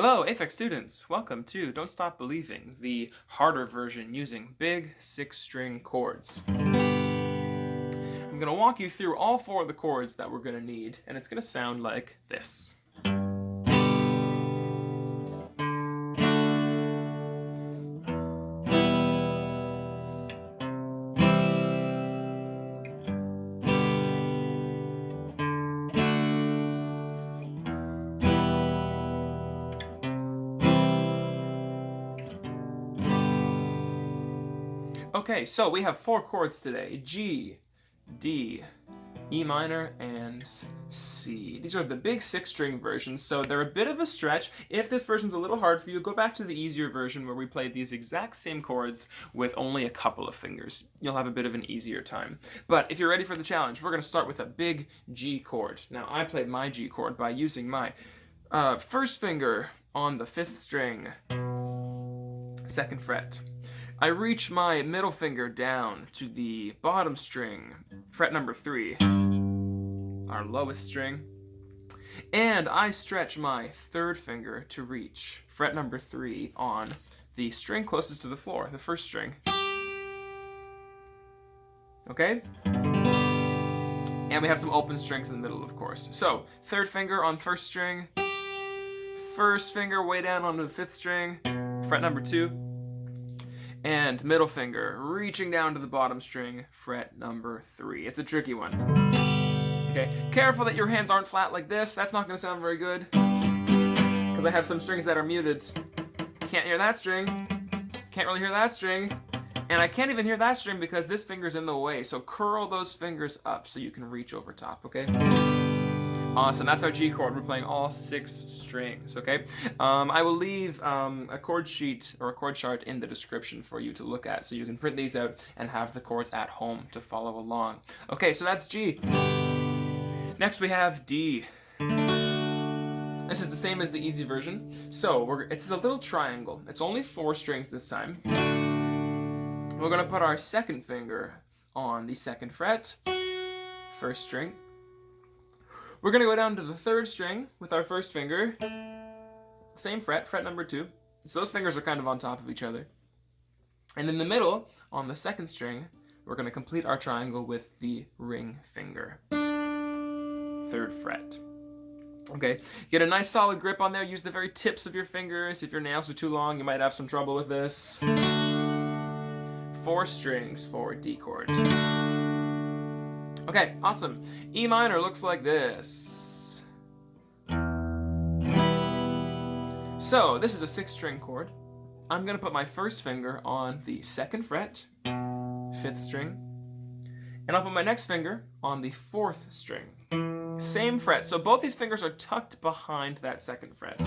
Hello, AFEX students! Welcome to Don't Stop Believing, the harder version using big 6-string chords. I'm going to walk you through all 4 of the chords that we're going to need, and it's going to sound like this. Okay, so we have 4 chords today: G, D, E minor, and C. These are the big 6-string versions, so they're a bit of a stretch. If this version's a little hard for you, go back to the easier version where we played these exact same chords with only a couple of fingers. You'll have a bit of an easier time. But if you're ready for the challenge, we're going to start with a big G chord. Now, I played my G chord by using my first finger on the 5th string, 2nd fret. I reach my middle finger down to the bottom string, fret number 3, our lowest string, and I stretch my 3rd finger to reach fret number 3 on the string closest to the floor, the 1st string. Okay? And we have some open strings in the middle, of course. So, 3rd finger on 1st string, 1st finger way down onto the 5th string, fret number 2, and middle finger reaching down to the bottom string, fret number 3. It's a tricky one. Okay, careful that your hands aren't flat like this. That's not going to sound very good, because I have some strings that are muted. Can't hear that string, can't really hear that string, and I can't even hear that string because this finger's in the way. So curl those fingers up so you can reach over top, okay? Awesome, that's our G chord. We're playing all 6 strings, okay? I will leave a chord sheet or a chord chart in the description for you to look at, so you can print these out and have the chords at home to follow along. Okay, so that's G. Next we have D. This is the same as the easy version. So it's a little triangle. It's only 4 strings this time. We're gonna put our 2nd finger on the 2nd fret, 1st string. We're going to go down to the 3rd string with our 1st finger, same fret, fret number 2. So those fingers are kind of on top of each other. And in the middle, on the 2nd string, we're going to complete our triangle with the ring finger, 3rd fret. Okay, get a nice solid grip on there. Use the very tips of your fingers. If your nails are too long, you might have some trouble with this. 4 strings for D chord. Okay, awesome. E minor looks like this. So, this is a 6-string chord. I'm going to put my 1st finger on the 2nd fret, 5th string, and I'll put my next finger on the 4th string. Same fret, so both these fingers are tucked behind that 2nd fret.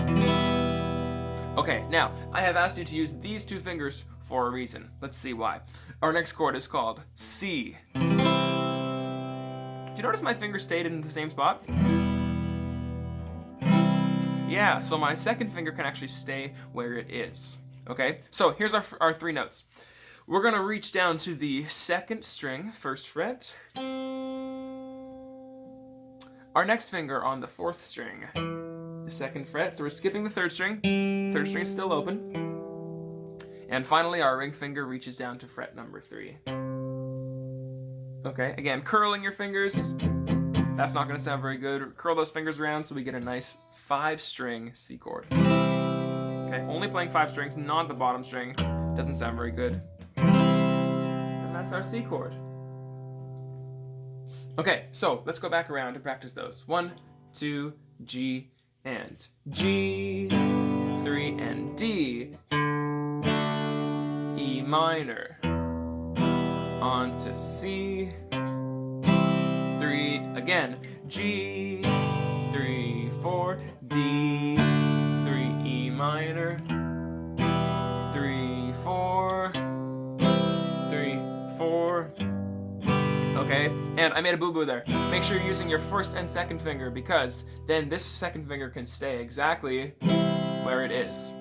Okay, now, I have asked you to use these 2 fingers for a reason. Let's see why. Our next chord is called C. Do you notice my finger stayed in the same spot? Yeah, so my 2nd finger can actually stay where it is. Okay, so here's our 3 notes. We're going to reach down to the 2nd string, 1st fret. Our next finger on the 4th string, the 2nd fret. So we're skipping the 3rd string. 3rd string is still open. And finally, our ring finger reaches down to fret number 3. Okay, again, curling your fingers. That's not going to sound very good. Curl those fingers around so we get a nice 5-string C chord. Okay, only playing 5 strings, not the bottom string. Doesn't sound very good. And that's our C chord. Okay, so let's go back around and practice those. 1, 2, G, and G, 3, and D, E minor, on to C, 3, again, G, 3, 4, D, 3, E minor, 3, 4, 3, 4. Okay, and I made a boo-boo there. Make sure you're using your 1st and 2nd finger, because then this 2nd finger can stay exactly where it is.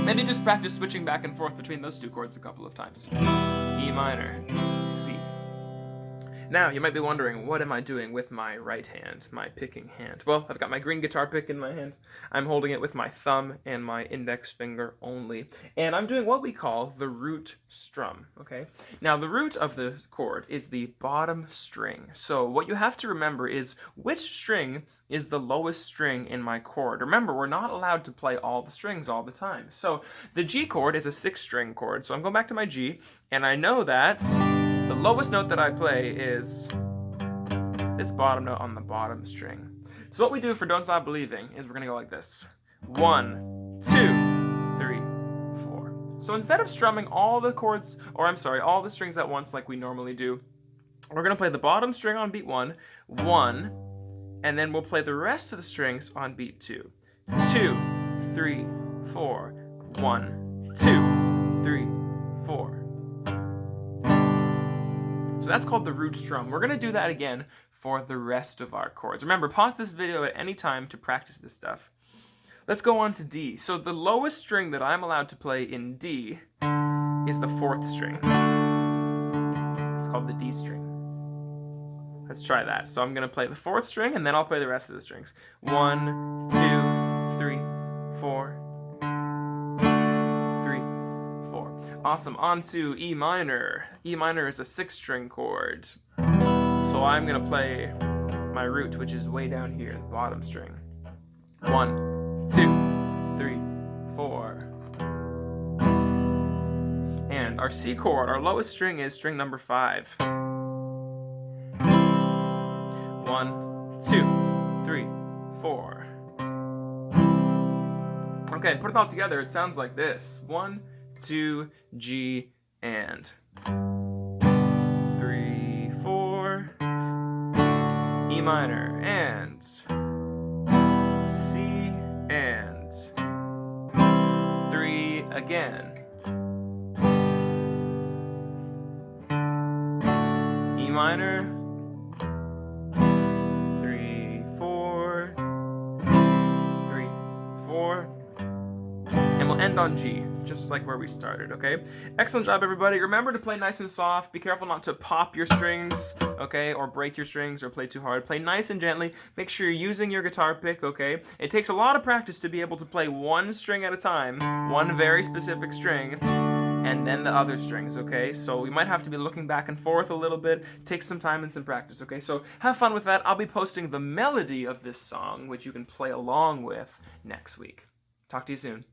Maybe just practice switching back and forth between those 2 chords a couple of times. E minor, C. Now, you might be wondering, what am I doing with my right hand, my picking hand? Well, I've got my green guitar pick in my hand. I'm holding it with my thumb and my index finger only. And I'm doing what we call the root strum, okay? Now, the root of the chord is the bottom string. So what you have to remember is which string is the lowest string in my chord. Remember, we're not allowed to play all the strings all the time. So the G chord is a 6-string chord. So I'm going back to my G, and I know that the lowest note that I play is this bottom note on the bottom string. So what we do for Don't Stop Believing is we're going to go like this. 1, 2, 3, 4. So instead of strumming all the chords, or I'm sorry, all the strings at once like we normally do, we're going to play the bottom string on beat 1, 1, and then we'll play the rest of the strings on beat 2. 2, 3, 4, 1, 2, 3, 4. So that's called the root strum. We're going to do that again for the rest of our chords. Remember, pause this video at any time to practice this stuff. Let's go on to D. So the lowest string that I'm allowed to play in D is the 4th string. It's called the D string. Let's try that. So I'm going to play the 4th string, and then I'll play the rest of the strings. 1, 2, 3, 4, 3, 4. Awesome. On to E minor. E minor is a 6-string chord. So I'm going to play my root, which is way down here, the bottom string. 1, 2, 3, 4. And our C chord, our lowest string is string number 5. 1, 2, 3, 4. Okay, put it all together, it sounds like this. 1, 2, G, and 3, 4, E minor, and C, and 3 again. E minor, 3, 4, 3, 4, and we'll end on G, just like where we started, okay? Excellent job, everybody. Remember to play nice and soft. Be careful not to pop your strings, okay, or break your strings or play too hard. Play nice and gently. Make sure you're using your guitar pick, okay? It takes a lot of practice to be able to play one string at a time, one very specific string, and then the other strings, okay? So we might have to be looking back and forth a little bit. Take some time and some practice, okay? So have fun with that. I'll be posting the melody of this song, which you can play along with next week. Talk to you soon.